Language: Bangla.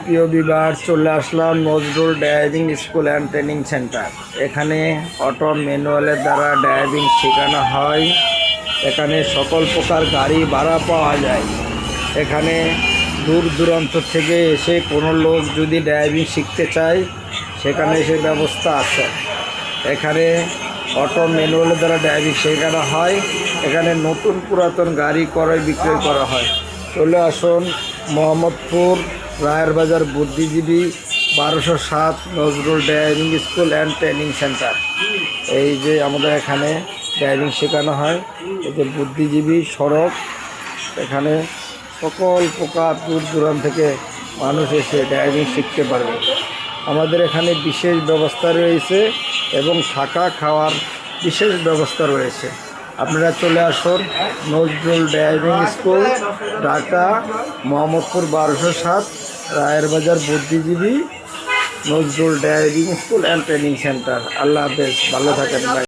প্রিয় বিভাগ চলে আসলাম Nazrul driving school and training centre. এখানে অটো ম্যানুয়ালের দ্বারা ড্রাইভিং শেখানো হয়। এখানে সকল প্রকার গাড়ি ভাড়া পাওয়া যায়। এখানে দূর দূরান্ত থেকে এসে কোনো লোক যদি ড্রাইভিং শিখতে চায় সেখানে সে ব্যবস্থা আছে। এখানে অটো ম্যানুয়ালের দ্বারা ড্রাইভিং শেখানো হয়। এখানে নতুন পুরাতন গাড়ি ক্রয় বিক্রয় করা হয়। চলে আসুন মোহাম্মদপুর রায়ের বাজার বুদ্ধিজীবী 1207 Nazrul driving school and training centre. এই যে আমাদের এখানে ড্রাইভিং শেখানো হয়। এই যে বুদ্ধিজীবী সড়ক, এখানে সকল প্রকার দূর দূরান্ত থেকে মানুষ এসে ড্রাইভিং শিখতে পারবে। আমাদের এখানে বিশেষ ব্যবস্থা রয়েছে এবং থাকা খাওয়ার বিশেষ ব্যবস্থা রয়েছে। আপনারা চলে আসুন নজরুল ড্রাইভিং স্কুল, ঢাকা, মোহাম্মদপুর 1207 রায়ের বাজার বুদ্ধিজীবী Nazrul driving school and training centre. আল্লাহ হাফেজ, ভালো থাকেন ভাই।